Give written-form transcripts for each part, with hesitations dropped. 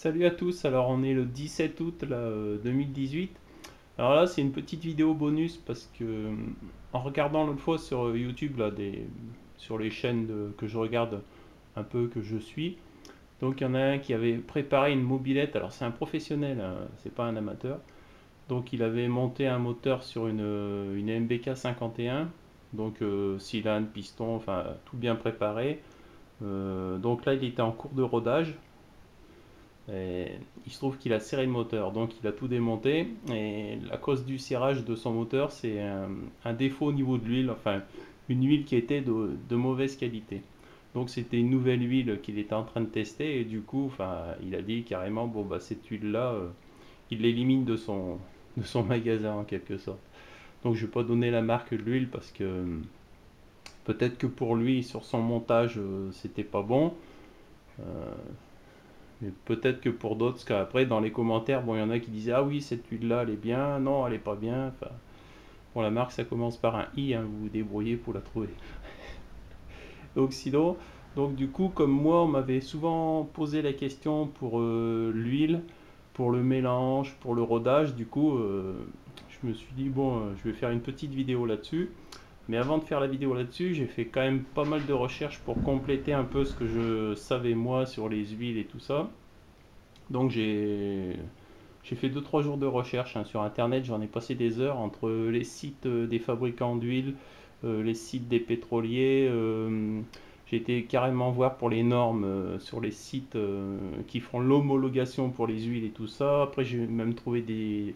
Salut à tous, alors on est le 17 août là, 2018. Alors là c'est une petite vidéo bonus parce que en regardant l'autre fois sur YouTube là, sur les chaînes que je regarde un peu, que je suis, donc il y en a un qui avait préparé une mobilette, alors c'est un professionnel, hein, c'est pas un amateur, donc il avait monté un moteur sur une MBK 51, donc cylindre, piston, enfin tout bien préparé. Donc là il était en cours de rodage. Et il se trouve qu'il a serré le moteur, donc il a tout démonté. Et la cause du serrage de son moteur, c'est un défaut au niveau de l'huile, enfin une huile qui était de mauvaise qualité. Donc c'était une nouvelle huile qu'il était en train de tester et du coup, enfin, il a dit carrément, bon bah cette huile-là, il l'élimine de son magasin en quelque sorte. Donc je ne vais pas donner la marque de l'huile parce que peut-être que pour lui, sur son montage, c'était pas bon. Euh, Mais peut-être que pour d'autres, parce qu'après dans les commentaires, bon, il y en a qui disaient ah oui, cette huile-là, elle est bien, non, elle est pas bien. Enfin, bon, la marque, ça commence par un I, hein, vous vous débrouillez pour la trouver. Donc sinon, donc du coup, comme moi, on m'avait souvent posé la question pour l'huile, pour le mélange, pour le rodage. Du coup, je me suis dit bon, je vais faire une petite vidéo là-dessus. Mais avant de faire la vidéo là-dessus, j'ai fait quand même pas mal de recherches pour compléter un peu ce que je savais moi sur les huiles et tout ça. Donc j'ai fait 2 3 jours de recherche, hein, sur internet, j'en ai passé des heures entre les sites des fabricants d'huile, les sites des pétroliers. J'ai été carrément voir pour les normes sur les sites qui font l'homologation pour les huiles et tout ça. Après j'ai même trouvé des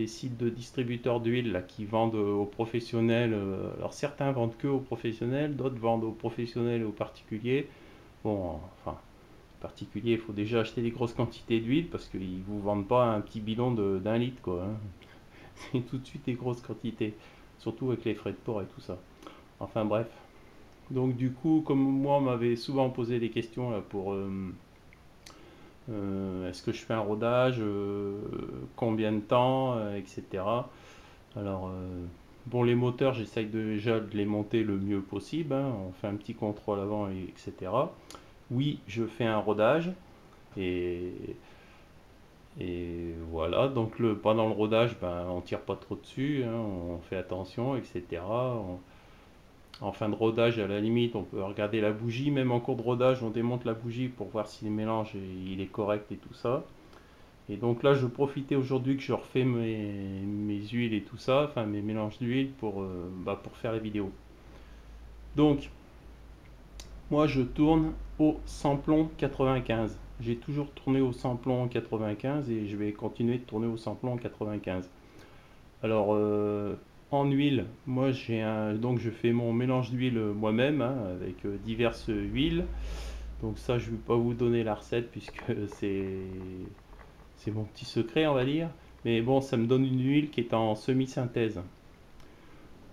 sites de distributeurs d'huile là, qui vendent aux professionnels. Alors certains vendent que aux professionnels, d'autres vendent aux professionnels et aux particuliers. Bon, enfin, particulier, il faut déjà acheter des grosses quantités d'huile parce qu'ils vous vendent pas un petit bidon d'un litre, quoi, hein. C'est tout de suite des grosses quantités, surtout avec les frais de port et tout ça. Enfin bref. Donc du coup, comme moi on m'avait souvent posé des questions là, pour est-ce que je fais un rodage, combien de temps, etc. Alors bon, les moteurs, j'essaye déjà de les monter le mieux possible, hein. On fait un petit contrôle avant, etc. Oui, je fais un rodage. Et, et voilà, donc pendant le rodage, ben, on tire pas trop dessus, hein, on fait attention, etc. En fin de rodage, à la limite, on peut regarder la bougie. Même en cours de rodage, on démonte la bougie pour voir si le mélange il est correct et tout ça. Et donc là, je profitais aujourd'hui que je refais mes huiles et tout ça, enfin mes mélanges d'huile pour faire la vidéo. Donc, moi, je tourne au samplon 95. J'ai toujours tourné au samplon 95 et je vais continuer de tourner au samplon 95. Alors, en huile, moi donc je fais mon mélange d'huile moi-même, hein, avec diverses huiles. Donc ça, je ne vais pas vous donner la recette puisque c'est mon petit secret, on va dire. Mais bon, ça me donne une huile qui est en semi-synthèse.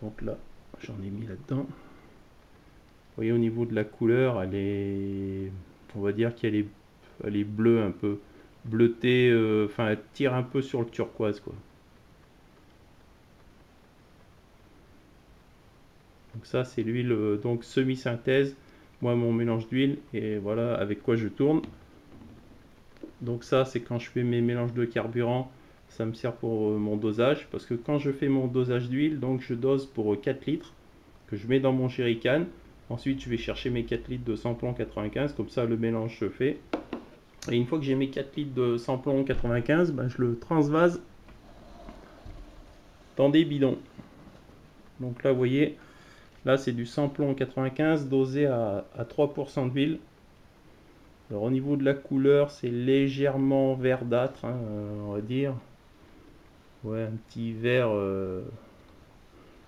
Donc là, j'en ai mis là-dedans. Vous voyez, au niveau de la couleur, on va dire elle est bleue, un peu bleutée, enfin elle tire un peu sur le turquoise, quoi. Donc ça c'est l'huile donc semi-synthèse, moi mon mélange d'huile, et voilà avec quoi je tourne. Donc ça c'est quand je fais mes mélanges de carburant, ça me sert pour mon dosage, parce que quand je fais mon dosage d'huile, donc je dose pour 4 litres que je mets dans mon jerrycan. Ensuite je vais chercher mes 4 litres de samplon 95, comme ça le mélange se fait. Et une fois que j'ai mes 4 litres de samplon 95, ben, je le transvase dans des bidons. Donc là vous voyez, là c'est du samplon 95 dosé à 3% d'huile. Alors au niveau de la couleur, c'est légèrement verdâtre, hein, on va dire. Ouais, un petit vert. Je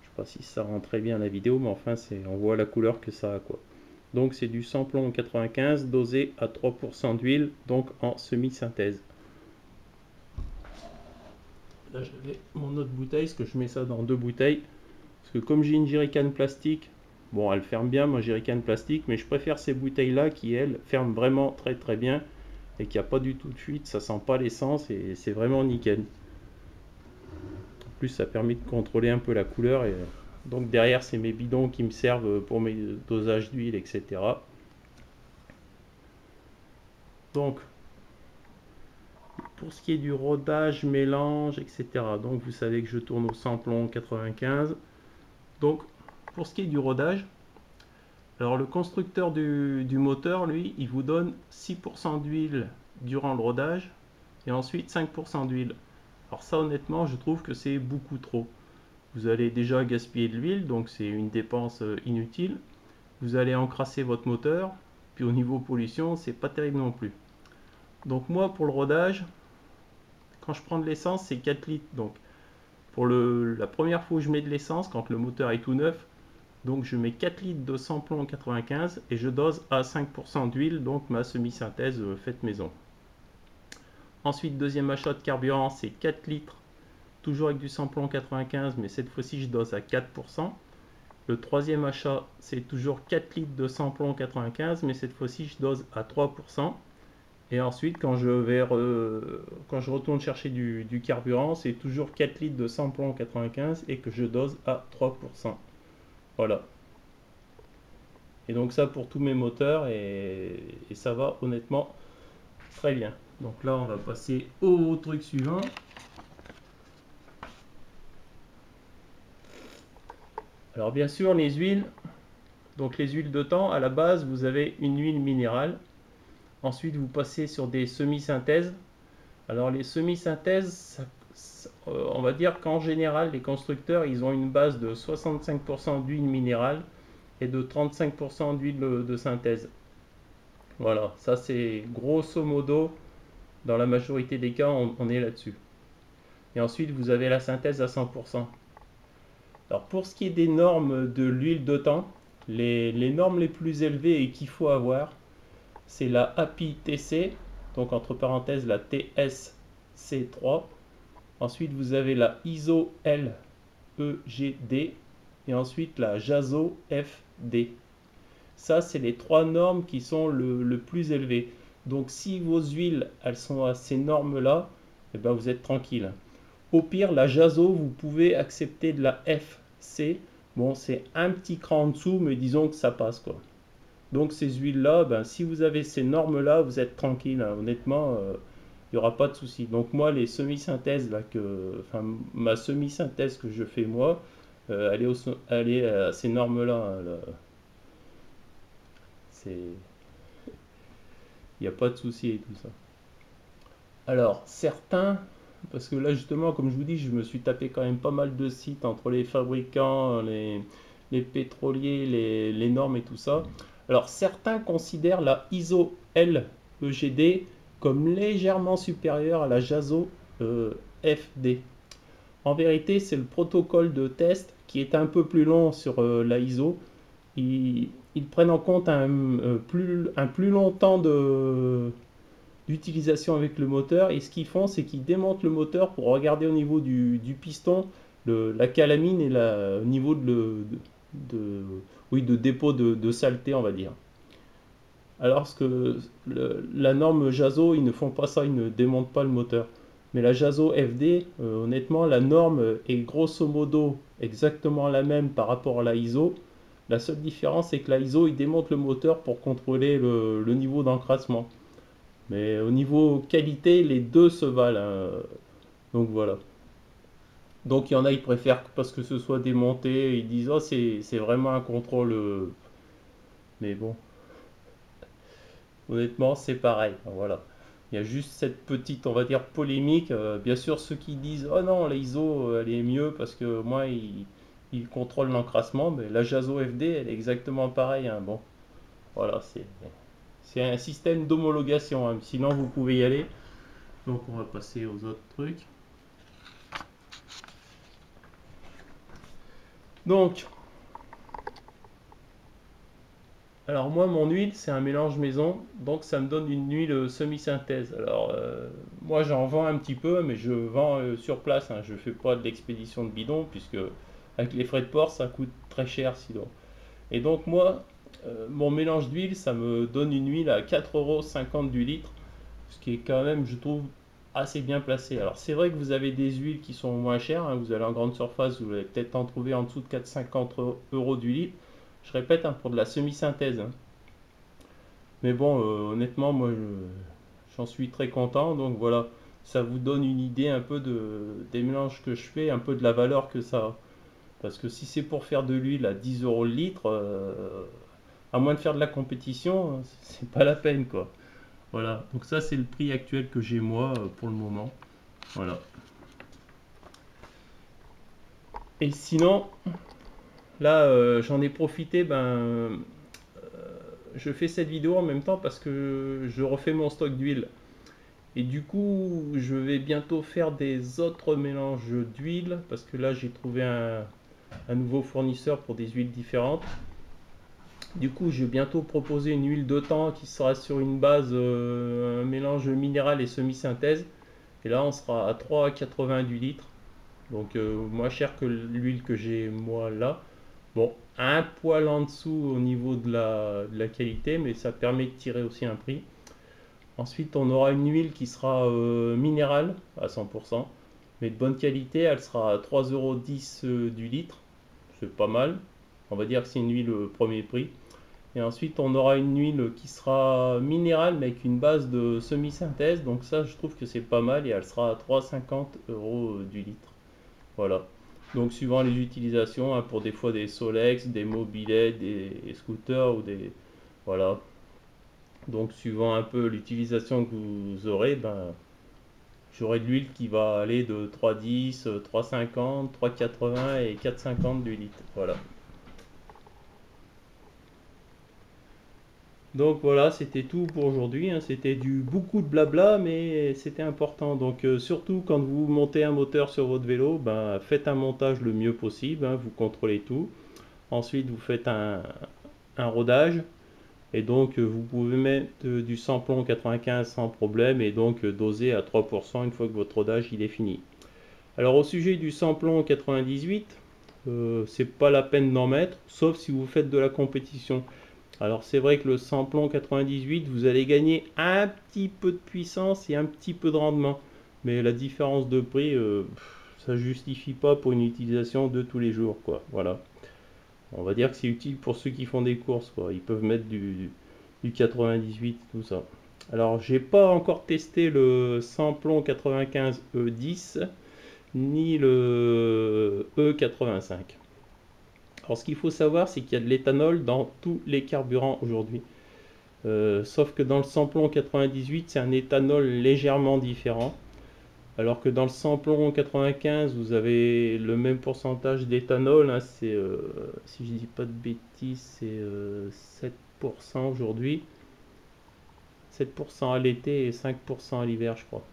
sais pas si ça rend très bien la vidéo, mais enfin, on voit la couleur que ça a, quoi. Donc c'est du samplon 95 dosé à 3% d'huile, donc en semi-synthèse. Là j'avais mon autre bouteille, parce que je mets ça dans 2 bouteilles. Parce que comme j'ai une jerrycan plastique, bon elle ferme bien ma jerrycan plastique, mais je préfère ces bouteilles là qui elles ferment vraiment très très bien et qu'il n'y a pas du tout de fuite, ça sent pas l'essence et c'est vraiment nickel. En plus ça permet de contrôler un peu la couleur et donc derrière c'est mes bidons qui me servent pour mes dosages d'huile, etc. Donc pour ce qui est du rodage, mélange, etc. Donc vous savez que je tourne au samplon 95. Donc pour ce qui est du rodage, alors le constructeur du moteur, lui, il vous donne 6% d'huile durant le rodage et ensuite 5% d'huile. Alors ça, honnêtement, je trouve que c'est beaucoup trop. Vous allez déjà gaspiller de l'huile, donc c'est une dépense inutile. Vous allez encrasser votre moteur, puis au niveau pollution, c'est pas terrible non plus. Donc moi, pour le rodage, quand je prends de l'essence, c'est 4 litres. Donc pour la première fois où je mets de l'essence, quand le moteur est tout neuf, donc je mets 4 litres de samplon 95 et je dose à 5% d'huile, donc ma semi-synthèse faite maison. Ensuite, deuxième achat de carburant, c'est 4 litres, toujours avec du samplon 95, mais cette fois-ci je dose à 4%. Le troisième achat, c'est toujours 4 litres de samplon 95, mais cette fois-ci je dose à 3%. Et ensuite, quand je retourne chercher du carburant, c'est toujours 4 litres de samplon 95 et que je dose à 3%. Voilà. Et donc ça pour tous mes moteurs et ça va honnêtement très bien. Donc là, on va passer au truc suivant. Alors bien sûr, les huiles. Donc les huiles de temps, à la base, vous avez une huile minérale. Ensuite, vous passez sur des semi-synthèses. Alors les semi-synthèses, on va dire qu'en général, les constructeurs, ils ont une base de 65% d'huile minérale et de 35% d'huile de synthèse. Voilà, ça c'est grosso modo, dans la majorité des cas, on est là-dessus. Et ensuite, vous avez la synthèse à 100%. Alors pour ce qui est des normes de l'huile de temps, les normes les plus élevées et qu'il faut avoir, c'est la API-TC, donc entre parenthèses la TSC3. Ensuite, vous avez la ISO-LEGD et ensuite la JASO-FD. Ça, c'est les trois normes qui sont le plus élevées. Donc, si vos huiles, elles sont à ces normes-là, eh ben, vous êtes tranquille. Au pire, la JASO, vous pouvez accepter de la FC. Bon, c'est un petit cran en dessous, mais disons que ça passe, quoi. Donc, ces huiles-là, ben, si vous avez ces normes-là, vous êtes tranquille, hein. Honnêtement, il n'y aura pas de souci. Donc, moi, les semi-synthèses, enfin, ma semi-synthèse que je fais moi, elle est à ces normes-là, hein, là. Il n'y a pas de souci et tout ça. Alors, certains, parce que là justement, comme je vous dis, je me suis tapé quand même pas mal de sites entre les fabricants, les pétroliers, les normes et tout ça. Alors, certains considèrent la ISO LEGD comme légèrement supérieure à la JASO FD. En vérité, c'est le protocole de test qui est un peu plus long sur la ISO. Ils prennent en compte un plus long temps d'utilisation avec le moteur, et ce qu'ils font, c'est qu'ils démontent le moteur pour regarder au niveau du piston la calamine et au niveau de dépôt de saleté, on va dire. Alors que la norme JASO, ils ne font pas ça, ils ne démontent pas le moteur. Mais la JASO FD, honnêtement, la norme est grosso modo exactement la même par rapport à la ISO. La seule différence, c'est que la ISO, il démonte le moteur pour contrôler le niveau d'encrassement. Mais au niveau qualité, les deux se valent, hein. Donc voilà. Donc il y en a, ils préfèrent parce que ce soit démonté. Ils disent, oh, c'est vraiment un contrôle. Mais bon, honnêtement, c'est pareil. Voilà. Il y a juste cette petite, on va dire, polémique. Bien sûr, ceux qui disent, oh non, la ISO, elle est mieux parce que moi, il contrôle l'encrassement. Mais la JASO FD, elle est exactement pareille, hein. Bon, voilà, c'est un système d'homologation, hein. Sinon, vous pouvez y aller. Donc, on va passer aux autres trucs. Donc, alors moi, mon huile, c'est un mélange maison. Donc, ça me donne une huile semi-synthèse. Alors, moi, j'en vends un petit peu, mais je vends sur place, hein. Je ne fais pas de l'expédition de bidon, puisque avec les frais de port, ça coûte très cher sinon. Et donc, moi, mon mélange d'huile, ça me donne une huile à 4,50 € du litre, ce qui est quand même, je trouve, assez bien placé. Alors, c'est vrai que vous avez des huiles qui sont moins chères, hein. Vous allez en grande surface, vous allez peut-être en trouver en dessous de 4,50 € du litre. Je répète, hein, pour de la semi-synthèse, hein. Mais bon, honnêtement, moi, j'en suis très content. Donc voilà, ça vous donne une idée un peu des mélanges que je fais, un peu de la valeur que ça a. Parce que si c'est pour faire de l'huile à 10 euros le litre, à moins de faire de la compétition, c'est pas la peine quoi. Voilà, donc ça c'est le prix actuel que j'ai moi pour le moment. Voilà. Et sinon, là j'en ai profité, je fais cette vidéo en même temps parce que je refais mon stock d'huile. Et du coup, je vais bientôt faire des autres mélanges d'huile parce que là j'ai trouvé un nouveau fournisseur pour des huiles différentes. Du coup, je vais bientôt proposer une huile de thym qui sera sur une base un mélange minéral et semi-synthèse. Et là, on sera à 3,80 du litre. Donc moins cher que l'huile que j'ai moi là. Bon, un poil en dessous au niveau de la qualité, mais ça permet de tirer aussi un prix. Ensuite, on aura une huile qui sera minérale à 100%, mais de bonne qualité. Elle sera à 3,10 € du litre. C'est pas mal. On va dire que c'est une huile premier prix. Et ensuite, on aura une huile qui sera minérale, mais avec une base de semi-synthèse. Donc ça, je trouve que c'est pas mal et elle sera à 3,50 € du litre. Voilà. Donc suivant les utilisations, hein, pour des fois des Solex, des mobilets, des scooters ou des... Voilà. Donc suivant un peu l'utilisation que vous aurez, j'aurai de l'huile qui va aller de 3,10, 3,50, 3,80 et 4,50 du litre. Voilà. Donc voilà, c'était tout pour aujourd'hui, hein. C'était du beaucoup de blabla, mais c'était important. Donc surtout quand vous montez un moteur sur votre vélo, faites un montage le mieux possible, hein. Vous contrôlez tout. Ensuite, vous faites un rodage. Et donc vous pouvez mettre du samplon 95 sans problème et donc doser à 3% une fois que votre rodage il est fini. Alors au sujet du samplon 98, c'est pas la peine d'en mettre, sauf si vous faites de la compétition. Alors c'est vrai que le samplon 98, vous allez gagner un petit peu de puissance et un petit peu de rendement. Mais la différence de prix, ça justifie pas pour une utilisation de tous les jours, quoi. Voilà. On va dire que c'est utile pour ceux qui font des courses, quoi. Ils peuvent mettre du 98, tout ça. Alors j'ai pas encore testé le samplon 95 E10 ni le E85. Alors ce qu'il faut savoir, c'est qu'il y a de l'éthanol dans tous les carburants aujourd'hui. Sauf que dans le samplon 98, c'est un éthanol légèrement différent. Alors que dans le samplon 95, vous avez le même pourcentage d'éthanol, hein, c'est, si je dis pas de bêtises, c'est 7% aujourd'hui. 7% à l'été et 5% à l'hiver, je crois.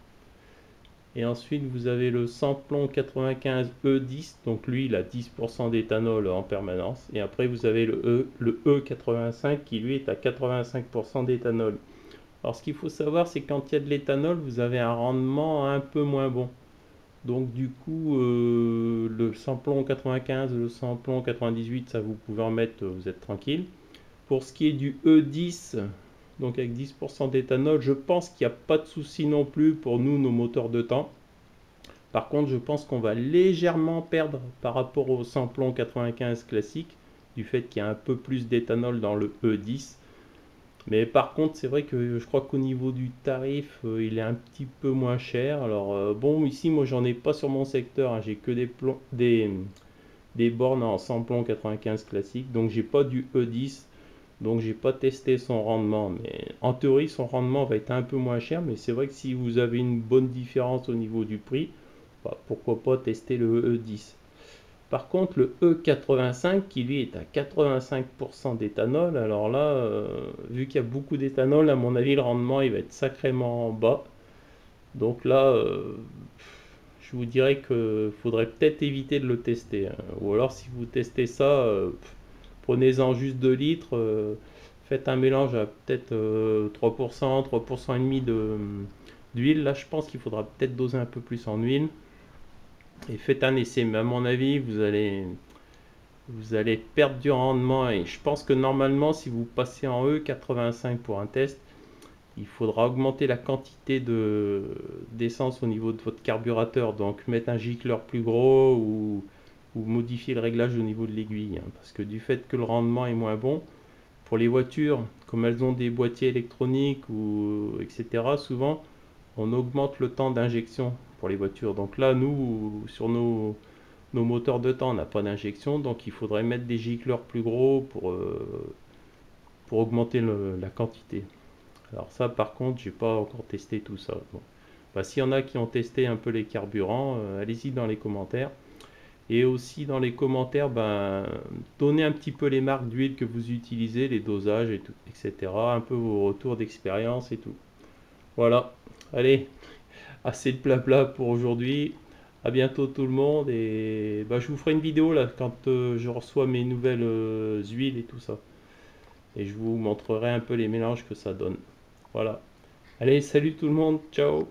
Et ensuite, vous avez le samplon 95 E10, donc lui, il a 10% d'éthanol en permanence. Et après, vous avez le E85 qui, lui, est à 85% d'éthanol. Alors, ce qu'il faut savoir, c'est que quand il y a de l'éthanol, vous avez un rendement un peu moins bon. Donc, du coup, le samplon 95, le samplon 98, ça vous pouvez en mettre, vous êtes tranquille. Pour ce qui est du E10, donc avec 10% d'éthanol, je pense qu'il n'y a pas de souci non plus pour nous, nos moteurs de temps. Par contre, je pense qu'on va légèrement perdre par rapport au samplon 95 classique, du fait qu'il y a un peu plus d'éthanol dans le E10. Mais par contre, c'est vrai que je crois qu'au niveau du tarif, il est un petit peu moins cher. Alors bon, ici, moi, j'en ai pas sur mon secteur, hein. J'ai que des bornes en samplon 95 classique, donc j'ai pas du E10. Donc j'ai pas testé son rendement, mais en théorie son rendement va être un peu moins cher, mais c'est vrai que si vous avez une bonne différence au niveau du prix, pourquoi pas tester le E10. Par contre le E85 qui lui est à 85% d'éthanol, alors là, vu qu'il y a beaucoup d'éthanol, à mon avis le rendement il va être sacrément bas. Donc là, je vous dirais que faudrait peut-être éviter de le tester, hein. Ou alors si vous testez ça, prenez-en juste 2 litres, faites un mélange à peut-être 3%, 3% et demi d'huile. Là, je pense qu'il faudra peut-être doser un peu plus en huile. Et faites un essai, mais à mon avis, vous allez perdre du rendement. Et je pense que normalement, si vous passez en E85 pour un test, il faudra augmenter la quantité d'essence au niveau de votre carburateur. Donc mettre un gicleur plus gros ou modifier le réglage au niveau de l'aiguille, hein. Parce que du fait que le rendement est moins bon, pour les voitures, comme elles ont des boîtiers électroniques ou etc., souvent on augmente le temps d'injection pour les voitures. Donc là, nous, sur nos moteurs de temps, on n'a pas d'injection, donc il faudrait mettre des gicleurs plus gros pour augmenter la quantité. Alors ça, par contre, j'ai pas encore testé tout ça. Bon. Bah, s'il y en a qui ont testé un peu les carburants, allez-y dans les commentaires. Et aussi dans les commentaires, ben, donnez un petit peu les marques d'huile que vous utilisez, les dosages, et tout, etc. Un peu vos retours d'expérience et tout. Voilà. Allez, assez de blabla pour aujourd'hui. À bientôt tout le monde. Et bah, je vous ferai une vidéo là quand je reçois mes nouvelles huiles et tout ça. Et je vous montrerai un peu les mélanges que ça donne. Voilà. Allez, salut tout le monde. Ciao.